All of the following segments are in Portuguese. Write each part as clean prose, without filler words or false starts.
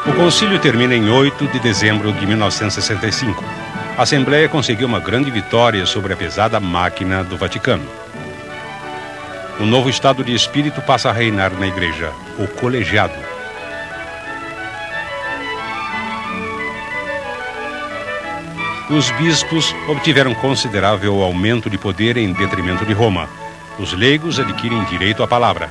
O concílio termina em 8 de dezembro de 1965. A Assembleia conseguiu uma grande vitória sobre a pesada máquina do Vaticano. Um novo estado de espírito passa a reinar na Igreja, o colegiado. Os bispos obtiveram considerável aumento de poder em detrimento de Roma. Os leigos adquirem direito à palavra.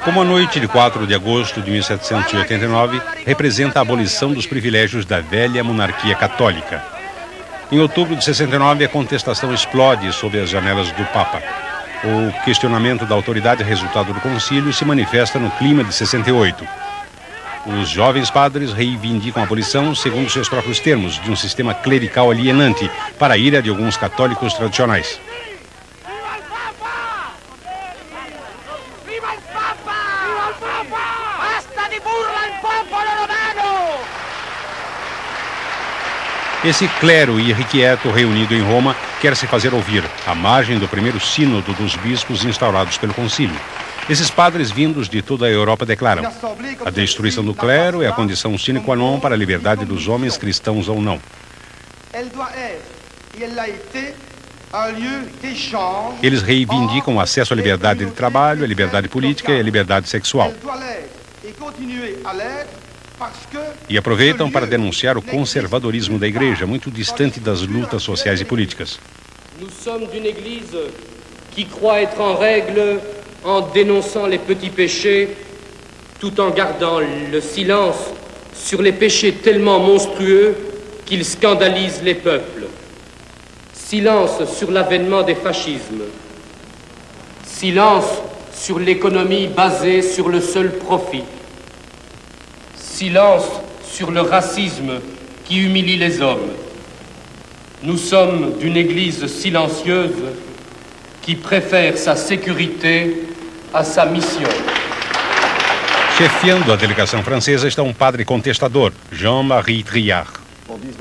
Como a noite de 4 de agosto de 1789 representa a abolição dos privilégios da velha monarquia católica. Em outubro de 69, a contestação explode sob as janelas do Papa. O questionamento da autoridade resultado do concílio se manifesta no clima de 68. Os jovens padres reivindicam a abolição, segundo seus próprios termos, de um sistema clerical alienante para a ira de alguns católicos tradicionais. Esse clero irrequieto reunido em Roma quer se fazer ouvir, à margem do primeiro sínodo dos bispos instaurados pelo concílio. Esses padres vindos de toda a Europa declaram: a destruição do clero é a condição sine qua non para a liberdade dos homens, cristãos ou não. Eles reivindicam o acesso à liberdade de trabalho, à liberdade política e à liberdade sexual. E aproveitam para denunciar o conservadorismo da Igreja, muito distante das lutas sociais e políticas. Nous sommes d'une Église qui croit être en règle en dénonçant les petits péchés, tout en gardant le silence sur les péchés tellement monstrueux qu'ils scandalisent les peuples. Silence sur l'avènement des fascismes. Silence sur l'économie basée sur le seul profit. Silence sur le racisme qui humilie les hommes. Nous sommes d'une Église silencieuse qui préfère sa sécurité à sa mission. Chefiando a delegação francesa está um padre contestador, Jean-Marie Triard.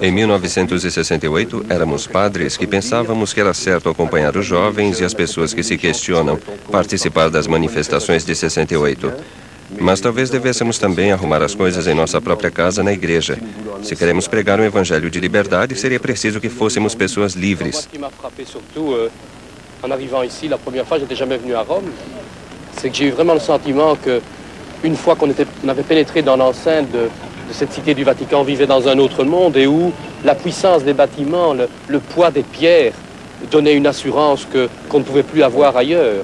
Em 1968, éramos padres que pensávamos que era certo acompanhar os jovens e as pessoas que se questionam, participar das manifestações de 68. Mas talvez devêssemos também arrumar as coisas em nossa própria casa, na igreja. Se queremos pregar um evangelho de liberdade, seria preciso que fôssemos pessoas livres. En arrivant ici, la première fois, j'étais jamais venu à Rome, c'est que j'ai eu vraiment le sentiment que, une fois qu'on avait pénétré dans l'enceinte de cette cité du Vatican, on vivait dans un autre monde et où la puissance des bâtiments, le poids des pierres donnait une assurance qu'on ne pouvait plus avoir ailleurs.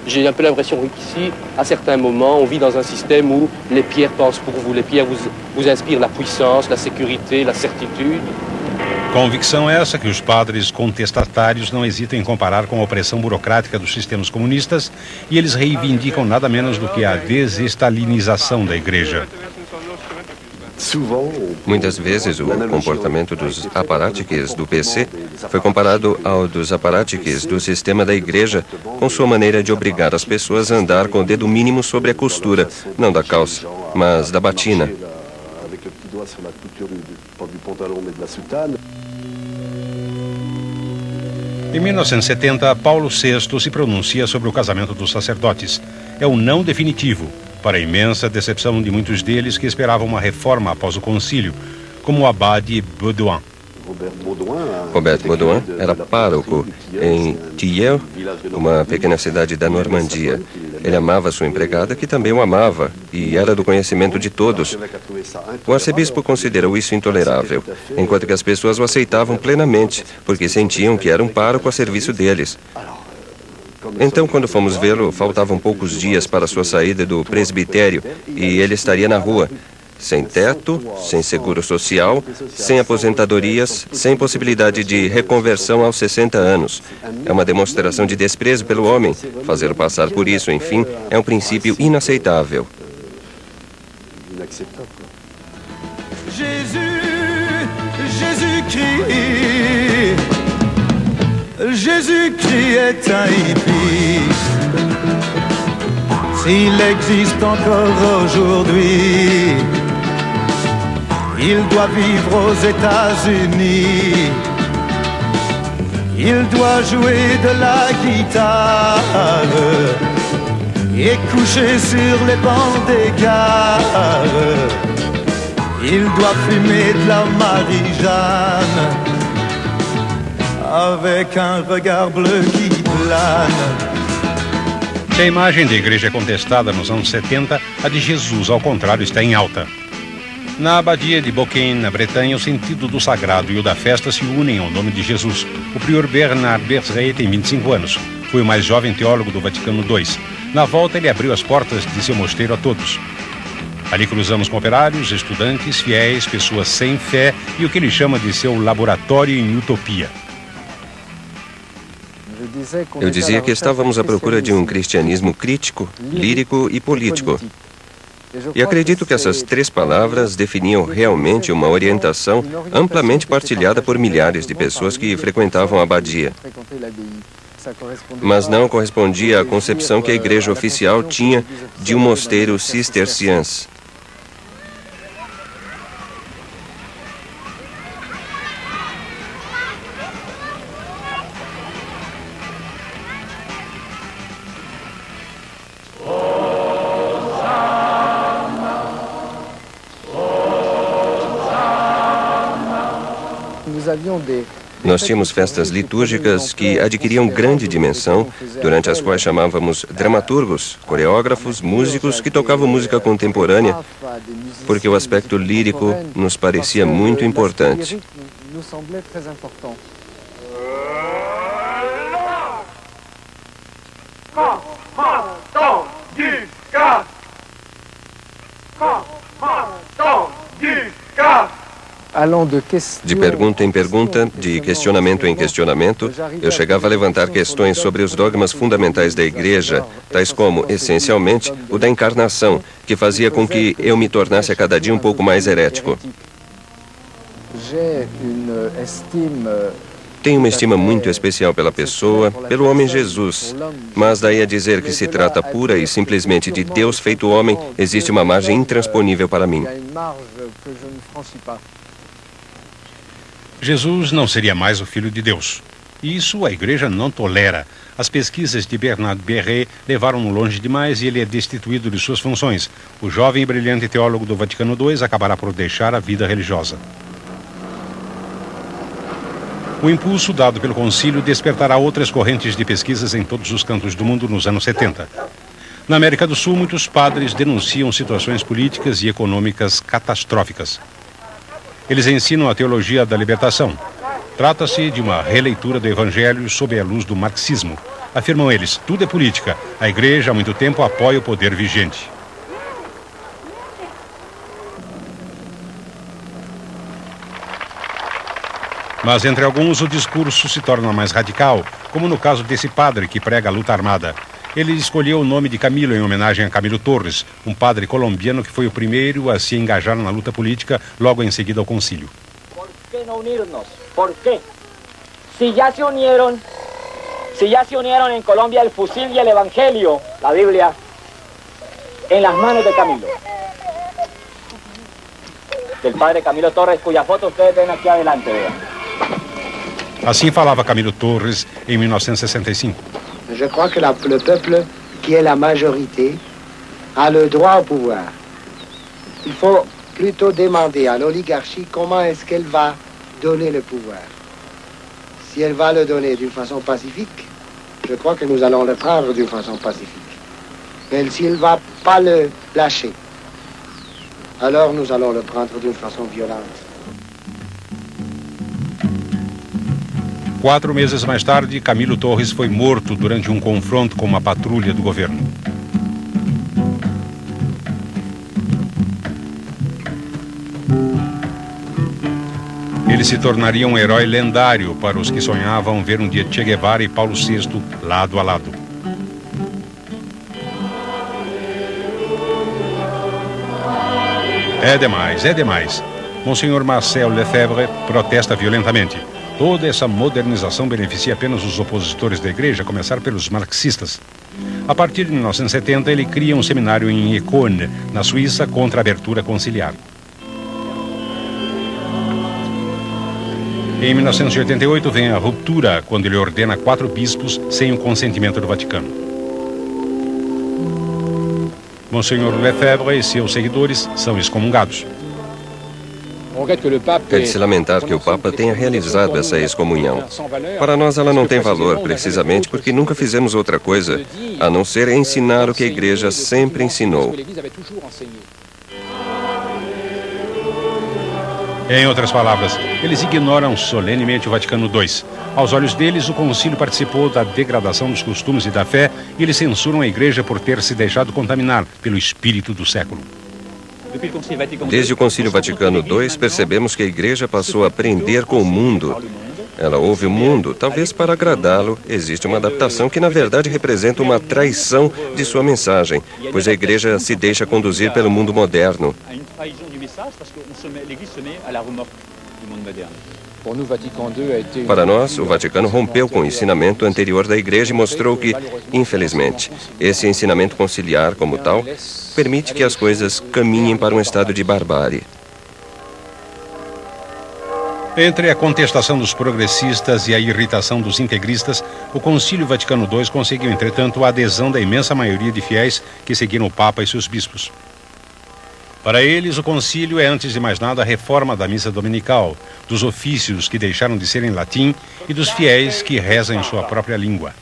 J'ai un peu l'impression qu'ici, à certains moments, on vit dans un système où les pierres pensent pour vous. Les pierres vous inspirent la puissance, la sécurité, la certitude. Convicção essa que os padres contestatários não hesitam em comparar com a opressão burocrática dos sistemas comunistas, e eles reivindicam nada menos do que a desestalinização da Igreja. Muitas vezes o comportamento dos aparátiques do PC foi comparado ao dos aparátiques do sistema da Igreja, com sua maneira de obrigar as pessoas a andar com o dedo mínimo sobre a costura, não da calça, mas da batina. Em 1970, Paulo VI se pronuncia sobre o casamento dos sacerdotes. É um não definitivo, para a imensa decepção de muitos deles que esperavam uma reforma após o concílio, como o abade Baudouin. Robert Baudouin era pároco em Tilleul, uma pequena cidade da Normandia. Ele amava sua empregada, que também o amava, e era do conhecimento de todos. O arcebispo considerou isso intolerável, enquanto que as pessoas o aceitavam plenamente, porque sentiam que era um pároco a serviço deles. Então, quando fomos vê-lo, faltavam poucos dias para sua saída do presbitério, e ele estaria na rua, sem teto, sem seguro social, sem aposentadorias, sem possibilidade de reconversão aos 60 anos. É uma demonstração de desprezo pelo homem. Fazê-lo passar por isso, enfim, é um princípio inaceitável. Jésus-Christ est un hippiste. S'il existe encore aujourd'hui, Il doit vivre aux États-Unis. Il doit jouer de la guitare et coucher sur les bancs des gares. Il doit fumer de la Marie-Jeanne avec un regard bleu qui plane. Se a imagem da igreja é contestada nos anos 70, a de Jesus, ao contrário, está em alta. Na abadia de Beaucaire, na Bretanha, o sentido do sagrado e o da festa se unem ao nome de Jesus. O prior Bernard Berset tem 25 anos. Foi o mais jovem teólogo do Vaticano II. Na volta, ele abriu as portas de seu mosteiro a todos. Ali cruzamos com operários, estudantes, fiéis, pessoas sem fé e o que ele chama de seu laboratório em utopia. Eu dizia que estávamos à procura de um cristianismo crítico, lírico e político. E acredito que essas três palavras definiam realmente uma orientação amplamente partilhada por milhares de pessoas que frequentavam a abadia. Mas não correspondia à concepção que a igreja oficial tinha de um mosteiro cisterciense. Nós tínhamos festas litúrgicas que adquiriam grande dimensão, durante as quais chamávamos dramaturgos, coreógrafos, músicos que tocavam música contemporânea, porque o aspecto lírico nos parecia muito importante. De pergunta em pergunta, de questionamento em questionamento, eu chegava a levantar questões sobre os dogmas fundamentais da Igreja, tais como, essencialmente, o da encarnação, que fazia com que eu me tornasse a cada dia um pouco mais herético. Tenho uma estima muito especial pela pessoa, pelo homem Jesus, mas daí a dizer que se trata pura e simplesmente de Deus feito homem, existe uma margem intransponível para mim. Jesus não seria mais o Filho de Deus. Isso a igreja não tolera. As pesquisas de Bernard Berset levaram-no longe demais e ele é destituído de suas funções. O jovem e brilhante teólogo do Vaticano II acabará por deixar a vida religiosa. O impulso dado pelo concílio despertará outras correntes de pesquisas em todos os cantos do mundo nos anos 70. Na América do Sul, muitos padres denunciam situações políticas e econômicas catastróficas. Eles ensinam a teologia da libertação. Trata-se de uma releitura do Evangelho sob a luz do marxismo. Afirmam eles, tudo é política. A igreja há muito tempo apoia o poder vigente. Mas entre alguns o discurso se torna mais radical, como no caso desse padre que prega a luta armada. Ele escolheu o nome de Camilo em homenagem a Camilo Torres, um padre colombiano que foi o primeiro a se engajar na luta política logo em seguida ao concílio. ¿Por qué no unirnos? ¿Por qué? Si ya se unieron en Colombia el fusil y el evangelio, la Biblia, en las manos de Camilo. Del padre Camilo Torres, cuya foto ustedes ven aquí adelante, vean. Assim falava Camilo Torres em 1965. Je crois que le peuple, qui est la majorité, a le droit au pouvoir. Il faut plutôt demander à l'oligarchie comment est-ce qu'elle va donner le pouvoir. Si elle va le donner d'une façon pacifique, je crois que nous allons le prendre d'une façon pacifique. Mais si elle ne va pas le lâcher, alors nous allons le prendre d'une façon violente. 4 meses mais tarde, Camilo Torres foi morto durante um confronto com uma patrulha do governo. Ele se tornaria um herói lendário para os que sonhavam ver um dia Che Guevara e Paulo VI lado a lado. É demais, é demais. Monsenhor Marcel Lefebvre protesta violentamente. Toda essa modernização beneficia apenas os opositores da igreja, a começar pelos marxistas. A partir de 1970, ele cria um seminário em Ecône, na Suíça, contra a abertura conciliar. Em 1988 vem a ruptura, quando ele ordena 4 bispos sem o consentimento do Vaticano. Monsenhor Lefebvre e seus seguidores são excomungados. É de se lamentar que o Papa tenha realizado essa excomunhão. Para nós ela não tem valor, precisamente porque nunca fizemos outra coisa a não ser ensinar o que a Igreja sempre ensinou. Em outras palavras, eles ignoram solenemente o Vaticano II. Aos olhos deles, o concílio participou da degradação dos costumes e da fé e eles censuram a Igreja por ter se deixado contaminar pelo espírito do século. Desde o Concílio Vaticano II, percebemos que a Igreja passou a aprender com o mundo. Ela ouve o mundo, talvez para agradá-lo. Existe uma adaptação que, na verdade, representa uma traição de sua mensagem, pois a Igreja se deixa conduzir pelo mundo moderno. Para nós, o Vaticano rompeu com o ensinamento anterior da Igreja e mostrou que, infelizmente, esse ensinamento conciliar, como tal, permite que as coisas caminhem para um estado de barbárie. Entre a contestação dos progressistas e a irritação dos integristas, o Concílio Vaticano II conseguiu, entretanto, a adesão da imensa maioria de fiéis que seguiram o Papa e seus bispos. Para eles, o concílio é, antes de mais nada, a reforma da missa dominical, dos ofícios que deixaram de ser em latim e dos fiéis que rezam em sua própria língua.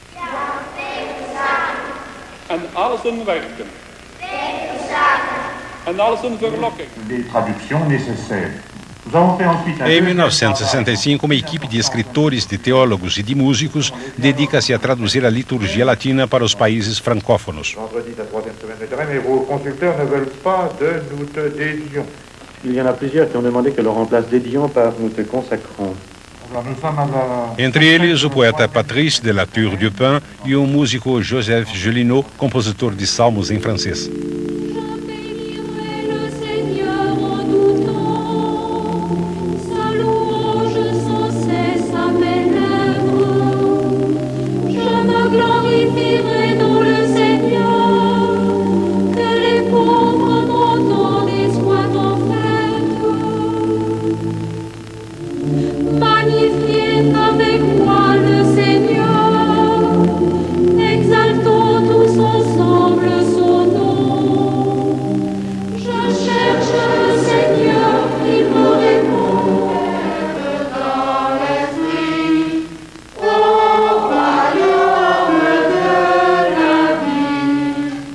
Em 1965, uma equipe de escritores, de teólogos e de músicos dedica-se a traduzir a liturgia latina para os países francófonos. Entre eles, o poeta Patrice de la Tour-du-Pin e o músico Joseph Gélineau, compositor de salmos em francês.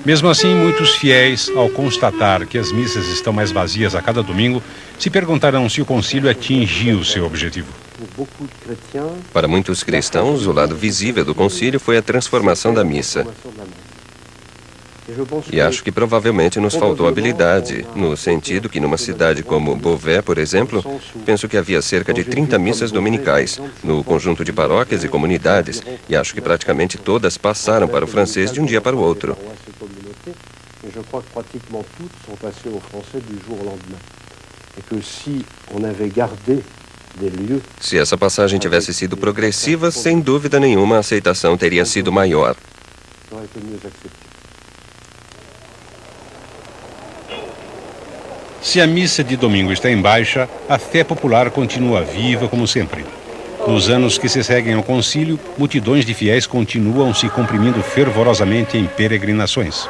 Mesmo assim, muitos fiéis, ao constatar que as missas estão mais vazias a cada domingo, se perguntarão se o concílio atingiu seu objetivo. Para muitos cristãos, o lado visível do concílio foi a transformação da missa. E acho que provavelmente nos faltou habilidade, no sentido que numa cidade como Beauvais, por exemplo, penso que havia cerca de 30 missas dominicais, no conjunto de paróquias e comunidades, e acho que praticamente todas passaram para o francês de um dia para o outro. Se essa passagem tivesse sido progressiva, sem dúvida nenhuma a aceitação teria sido maior. Se a missa de domingo está em baixa, a fé popular continua viva como sempre. Nos anos que se seguem ao concílio, multidões de fiéis continuam se comprimindo fervorosamente em peregrinações.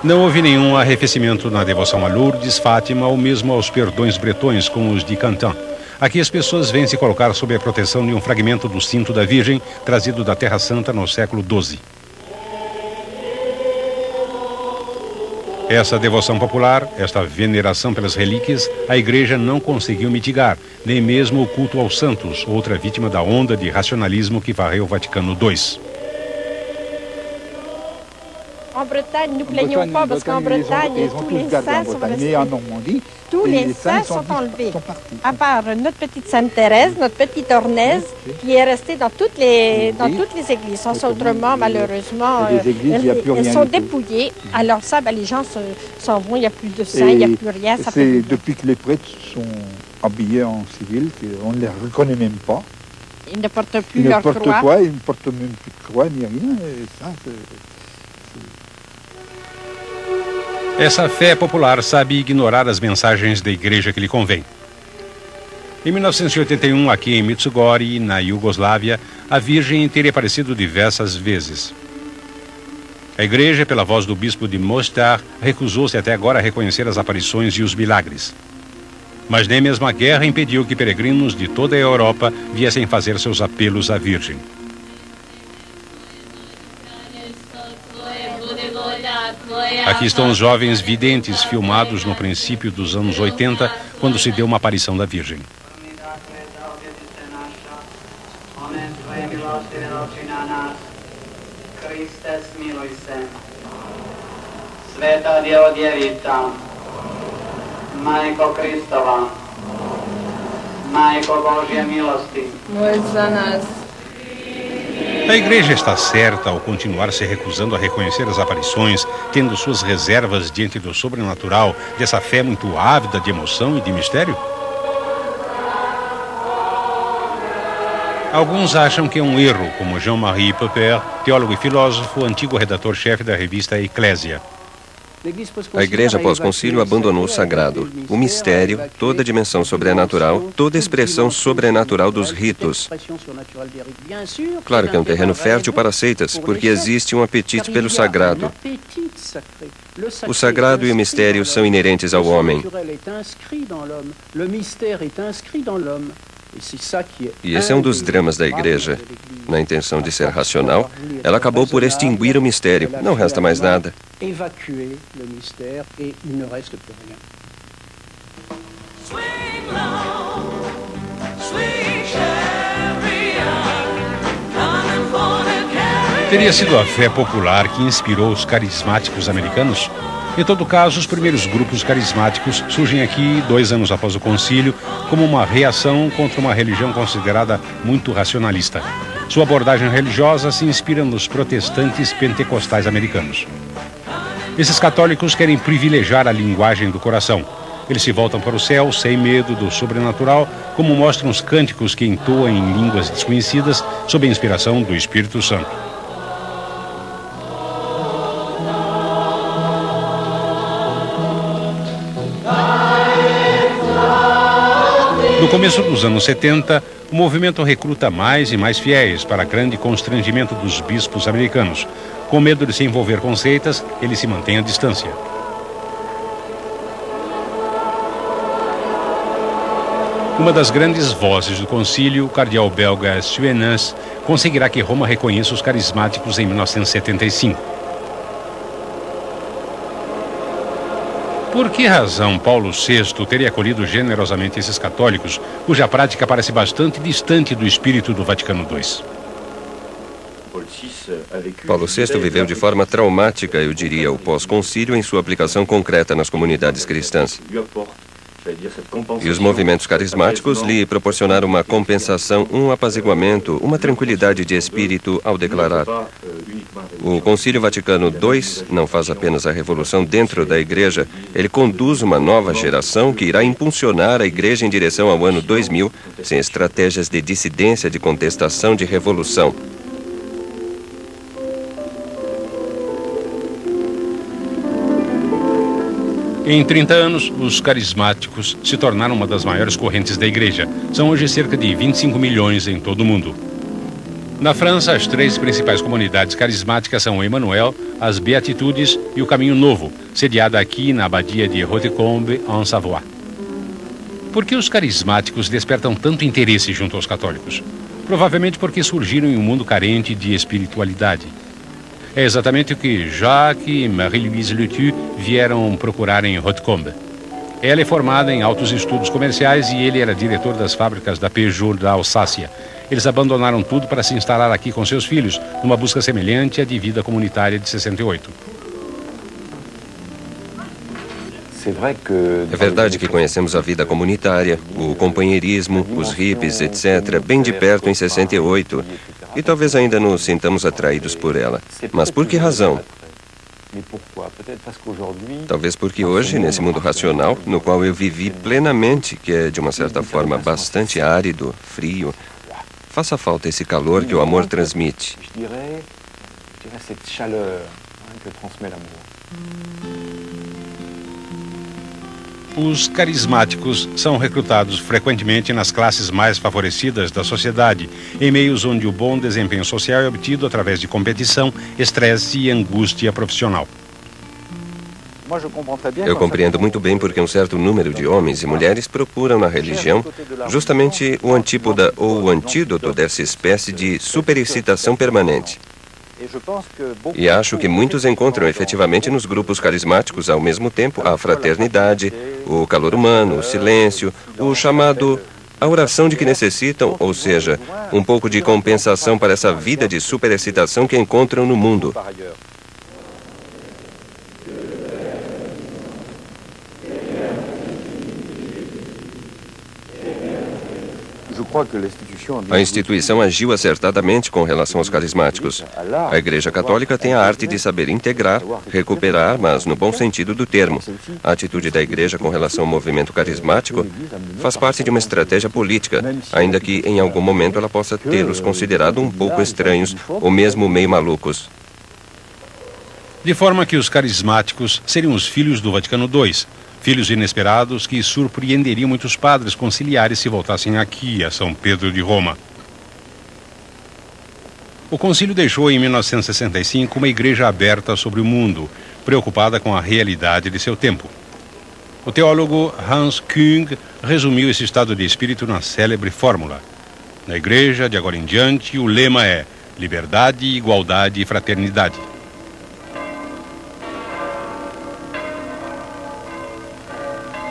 Não houve nenhum arrefecimento na devoção a Lourdes, Fátima ou mesmo aos perdões bretões, como os de Cantan. Aqui as pessoas vêm se colocar sob a proteção de um fragmento do cinto da Virgem, trazido da Terra Santa no século XII. Essa devoção popular, esta veneração pelas relíquias, a Igreja não conseguiu mitigar, nem mesmo o culto aos santos, outra vítima da onda de racionalismo que varreu o Vaticano II. En Bretagne, nous plaignons pas parce qu'en Bretagne, tous les saints sont restés. Tous les saints sont enlevés. À part notre petite Sainte Thérèse, notre petite Ornaise, qui est restée dans toutes les églises. Sans autrement, malheureusement, elles sont dépouillées. Alors ça, les gens s'en vont, il n'y a plus de saints, il n'y a plus rien. C'est depuis que les prêtres sont habillés en civil qu'on ne les reconnaît même pas. Ils ne portent plus leur croix. Ils ne portent même plus de croix ni rien. Et ça, Essa fé popular sabe ignorar as mensagens da igreja que lhe convém. Em 1981, aqui em Medjugorje, na Iugoslávia, a Virgem teria aparecido diversas vezes. A igreja, pela voz do bispo de Mostar, recusou-se até agora a reconhecer as aparições e os milagres. Mas nem mesmo a guerra impediu que peregrinos de toda a Europa viessem fazer seus apelos à Virgem. Aqui estão os jovens videntes filmados no princípio dos anos 80, quando se deu uma aparição da Virgem. A igreja está certa ao continuar se recusando a reconhecer as aparições, tendo suas reservas diante do sobrenatural, dessa fé muito ávida de emoção e de mistério? Alguns acham que é um erro, como Jean-Marie Popper, teólogo e filósofo, antigo redator-chefe da revista Eclésia. A igreja pós-concílio abandonou o sagrado, o mistério, toda a dimensão sobrenatural, toda a expressão sobrenatural dos ritos. Claro que é um terreno fértil para seitas, porque existe um apetite pelo sagrado. O sagrado e o mistério são inerentes ao homem. E esse é um dos dramas da igreja. Na intenção de ser racional, ela acabou por extinguir o mistério. Não resta mais nada. Teria sido a fé popular que inspirou os carismáticos americanos? Em todo caso, os primeiros grupos carismáticos surgem aqui 2 anos após o concílio como uma reação contra uma religião considerada muito racionalista. Sua abordagem religiosa se inspira nos protestantes pentecostais americanos. Esses católicos querem privilegiar a linguagem do coração. Eles se voltam para o céu sem medo do sobrenatural, como mostram os cânticos que entoam em línguas desconhecidas sob a inspiração do Espírito Santo. No começo dos anos 70, o movimento recruta mais e mais fiéis para grande constrangimento dos bispos americanos. Com medo de se envolver com seitas, ele se mantém à distância. Uma das grandes vozes do concílio, o cardeal belga Suenens, conseguirá que Roma reconheça os carismáticos em 1975. Por que razão Paulo VI teria acolhido generosamente esses católicos, cuja prática parece bastante distante do espírito do Vaticano II? Paulo VI viveu de forma traumática, eu diria, o pós-concílio em sua aplicação concreta nas comunidades cristãs. E os movimentos carismáticos lhe proporcionaram uma compensação, um apaziguamento, uma tranquilidade de espírito ao declarar: o Concílio Vaticano II não faz apenas a revolução dentro da igreja, ele conduz uma nova geração que irá impulsionar a igreja em direção ao ano 2000, sem estratégias de dissidência, de contestação, de revolução. Em 30 anos, os carismáticos se tornaram uma das maiores correntes da igreja. São hoje cerca de 25 milhões em todo o mundo. Na França, as 3 principais comunidades carismáticas são o Emmanuel, as Beatitudes e o Caminho Novo, sediada aqui na abadia de Hautecombe, en Savoie. Por que os carismáticos despertam tanto interesse junto aos católicos? Provavelmente porque surgiram em um mundo carente de espiritualidade. É exatamente o que Jacques e Marie-Louise Letu vieram procurar em Hautecombe. Ela é formada em altos estudos comerciais e ele era diretor das fábricas da Peugeot da Alsácia. Eles abandonaram tudo para se instalar aqui com seus filhos, numa busca semelhante à de vida comunitária de 68. É verdade que conhecemos a vida comunitária, o companheirismo, os hippies, etc., bem de perto em 68. E talvez ainda nos sintamos atraídos por ela. Mas por que razão? Talvez porque hoje, nesse mundo racional, no qual eu vivi plenamente, que é de uma certa forma bastante árido, frio, faça falta esse calor que o amor transmite. Os carismáticos são recrutados frequentemente nas classes mais favorecidas da sociedade, em meios onde o bom desempenho social é obtido através de competição, estresse e angústia profissional. Eu compreendo muito bem porque um certo número de homens e mulheres procuram na religião justamente o antípoda ou o antídoto dessa espécie de superexcitação permanente. E acho que muitos encontram efetivamente nos grupos carismáticos ao mesmo tempo a fraternidade, o calor humano, o silêncio, o chamado a oração de que necessitam, ou seja, um pouco de compensação para essa vida de superexcitação que encontram no mundo. A instituição agiu acertadamente com relação aos carismáticos. A Igreja Católica tem a arte de saber integrar, recuperar, mas no bom sentido do termo. A atitude da Igreja com relação ao movimento carismático faz parte de uma estratégia política, ainda que em algum momento ela possa tê-los considerado um pouco estranhos ou mesmo meio malucos. De forma que os carismáticos seriam os filhos do Vaticano II. Filhos inesperados que surpreenderiam muitos padres conciliares se voltassem aqui, a São Pedro de Roma. O concílio deixou em 1965 uma igreja aberta sobre o mundo, preocupada com a realidade de seu tempo. O teólogo Hans Küng resumiu esse estado de espírito na célebre fórmula: na igreja, de agora em diante, o lema é liberdade, igualdade e fraternidade.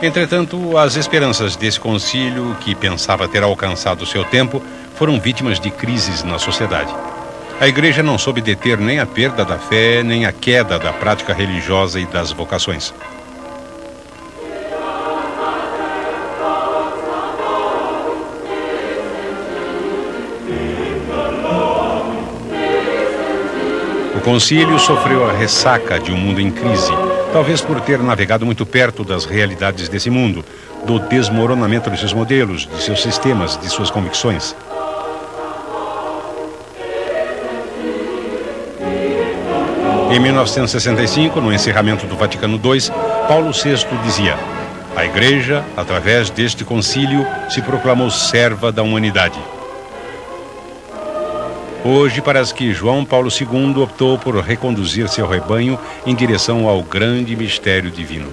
Entretanto, as esperanças desse concílio, que pensava ter alcançado seu tempo, foram vítimas de crises na sociedade. A Igreja não soube deter nem a perda da fé, nem a queda da prática religiosa e das vocações. O concílio sofreu a ressaca de um mundo em crise, talvez por ter navegado muito perto das realidades desse mundo, do desmoronamento de seus modelos, de seus sistemas, de suas convicções. Em 1965, no encerramento do Vaticano II, Paulo VI dizia: a Igreja, através deste concílio, se proclamou serva da humanidade. Hoje parece que João Paulo II optou por reconduzir seu rebanho em direção ao grande mistério divino.